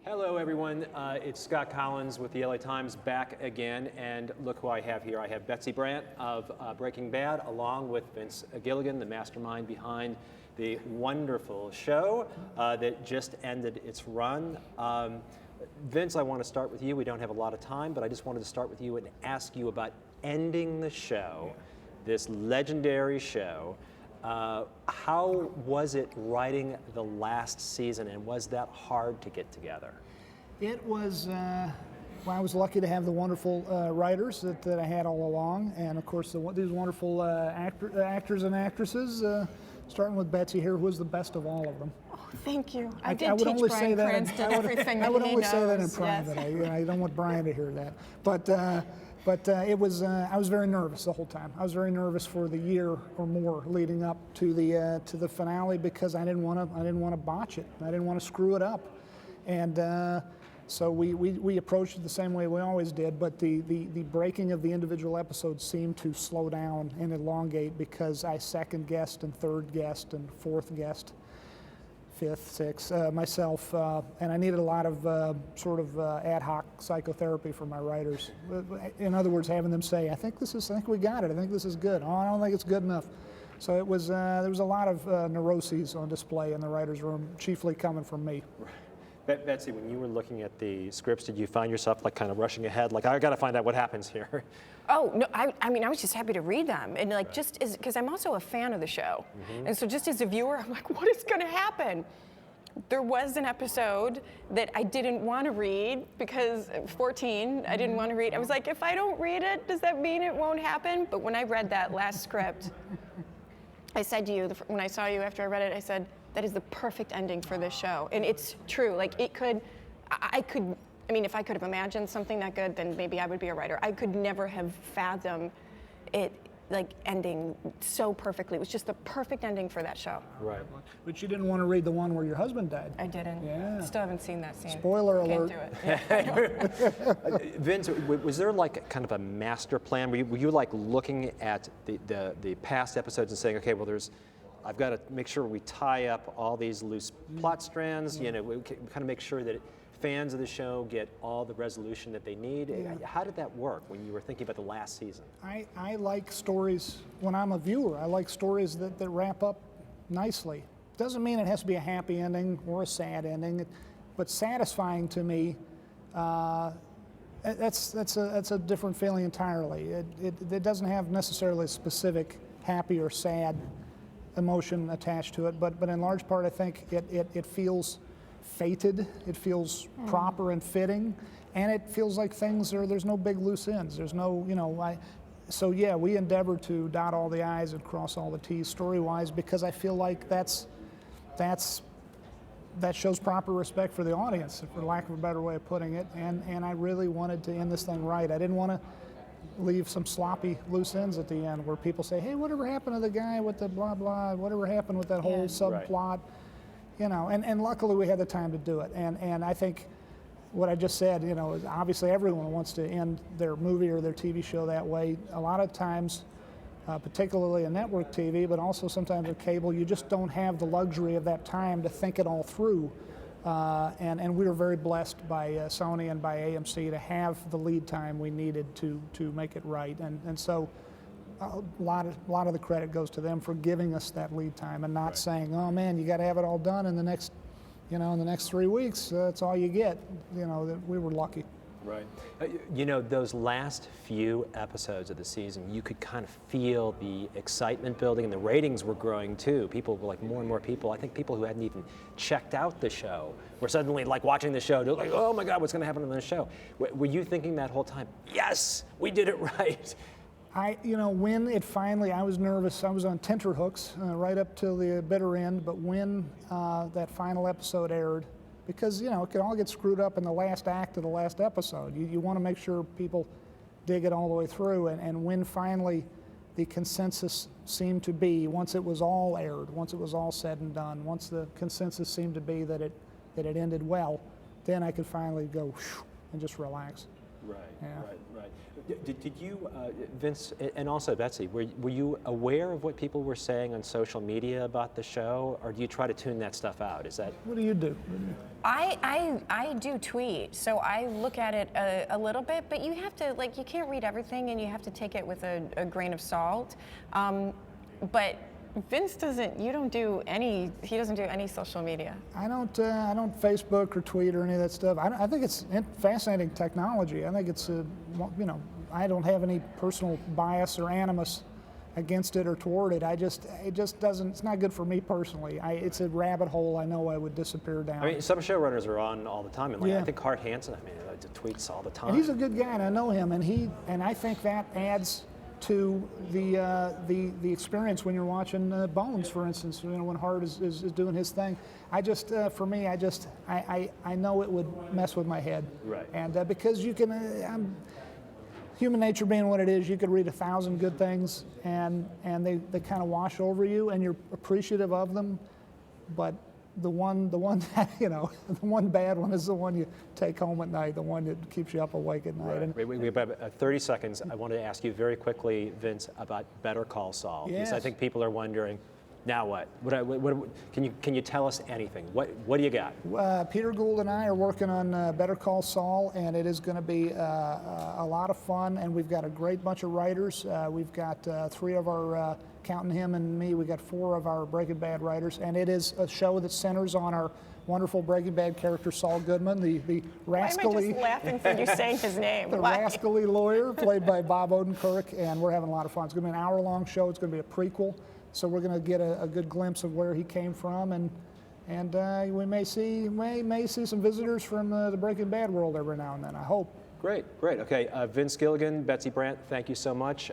Hello, everyone. It's Scott Collins with the LA Times back again, and look who I have here. I have Betsy Brandt of Breaking Bad, along with Vince Gilligan, the mastermind behind the wonderful show that just ended its run. Vince, I want to start with you. We don't have a lot of time, but I just wanted to start with you and ask you about ending the show, this legendary show. How was it writing the last season, and was that hard to get together? It was, well, I was lucky to have the wonderful writers that I had all along, and of course these wonderful actors and actresses, starting with Betsy here, who was the best of all of them. Oh, thank you. I would teach only Brian say that. Cranston everything I would that he only say that in knows. private. Yes. I don't want Brian to hear that. But it was. I was very nervous the whole time. I was very nervous for the year or more leading up to the finale because I didn't want to botch it. I didn't want to screw it up, and so we approached it the same way we always did. But the breaking of the individual episodes seemed to slow down and elongate because I second guessed and third guessed and fourth guessed, fifth, sixth, myself, and I needed a lot of ad hoc psychotherapy from my writers. In other words, having them say, I think we got it. I think this is good. Oh, I don't think it's good enough. So it was, there was a lot of neuroses on display in the writer's room, chiefly coming from me. Betsy, when you were looking at the scripts, did you find yourself like kind of rushing ahead, like I got to find out what happens here? Oh, no, I mean, I was just happy to read them. And like, just as, because I'm also a fan of the show. Mm-hmm. And so just as a viewer, I'm like, what is going to happen? There was an episode that I didn't want to read because 14, I didn't want to read. I was like, if I don't read it, does that mean it won't happen? But when I read that last script, I said to you, when I saw you after I read it, I said, that is the perfect ending for this show. And it's true. Like, I mean, if I could have imagined something that good, then maybe I would be a writer. I could never have fathomed it, like, ending so perfectly. It was just the perfect ending for that show. Right. But you didn't want to read the one where your husband died. I didn't. Yeah. Still haven't seen that scene. Spoiler alert. Can't do it. Vince, was there like kind of a master plan? Were you like looking at the past episodes and saying, okay, well, I've got to make sure we tie up all these loose plot strands, we kind of make sure that fans of the show get all the resolution that they need. Yeah. How did that work when you were thinking about the last season? I like stories, when I'm a viewer, I like stories that wrap up nicely. Doesn't mean it has to be a happy ending or a sad ending, but satisfying to me, that's a different feeling entirely. It doesn't have necessarily a specific happy or sad emotion attached to it, but in large part I think it feels fated, it feels proper and fitting, and it feels like there's no big loose ends. There's no, so yeah, we endeavor to dot all the I's and cross all the T's story-wise because I feel like that shows proper respect for the audience, for lack of a better way of putting it, and I really wanted to end this thing right. I didn't want to leave some sloppy loose ends at the end where people say, hey, whatever happened to the guy with the blah blah, whatever happened with that whole subplot, and luckily we had the time to do it, and I think what I just said, is obviously everyone wants to end their movie or their TV show that way. A lot of times, particularly in network TV, but also sometimes with cable, you just don't have the luxury of that time to think it all through. And we were very blessed by Sony and by AMC to have the lead time we needed to make it right, and so a lot of the credit goes to them for giving us that lead time and not saying, oh man, you got to have it all done in the next, in the next 3 weeks. That's all you get. We were lucky. Right. Those last few episodes of the season, you could kind of feel the excitement building, and the ratings were growing too. People were like, more and more people, I think people who hadn't even checked out the show were suddenly like watching the show, they're like, oh my God, what's going to happen on the show? Were you thinking that whole time, yes, we did it right? When it finally, I was nervous. I was on tenterhooks right up till the bitter end, but when that final episode aired, because it could all get screwed up in the last act of the last episode. You want to make sure people dig it all the way through, and when finally the consensus seemed to be, once it was all aired, once it was all said and done, once the consensus seemed to be that it ended well, then I could finally go and just relax. Right, Yeah. right. Did you, Vince, and also Betsy, were you aware of what people were saying on social media about the show, or do you try to tune that stuff out? Is that? What do you do? I do tweet, so I look at it a little bit, but you have to, like, you can't read everything and you have to take it with a grain of salt. But Vince doesn't, he doesn't do any social media. I don't Facebook or tweet or any of that stuff. I think it's fascinating technology. I think it's, I don't have any personal bias or animus against it or toward it. It just doesn't, it's not good for me personally. It's a rabbit hole I know I would disappear down. I mean, some showrunners are on all the time, and Yeah. I think Hart Hansen, tweets all the time. And he's a good guy, and I know him, and I think that adds to the experience when you're watching Bones, for instance. When Hart is doing his thing. For me, I know it would mess with my head. Right. And because you can, human nature being what it is, you could read 1,000 good things, and they kind of wash over you, and you're appreciative of them, but the one the one bad one is the one you take home at night, the one that keeps you up awake at night. Right. We have about 30 seconds. I wanted to ask you very quickly, Vince, about Better Call Saul. Yes. Because I think people are wondering, now what? Can you tell us anything? What do you got? Peter Gould and I are working on Better Call Saul, and it is going to be a lot of fun, and we've got a great bunch of writers. We've got 3 of our, counting him and me, we've got 4 of our Breaking Bad writers, and it is a show that centers on our wonderful Breaking Bad character, Saul Goodman, the rascally... Why am I just laughing for you saying his name? The Why? rascally lawyer, played by Bob Odenkirk, and we're having a lot of fun. It's going to be an hour-long show. It's going to be a prequel. So we're going to get a good glimpse of where he came from, and we may see some visitors from the Breaking Bad world every now and then, I hope. Great. Okay, Vince Gilligan, Betsy Brandt, thank you so much.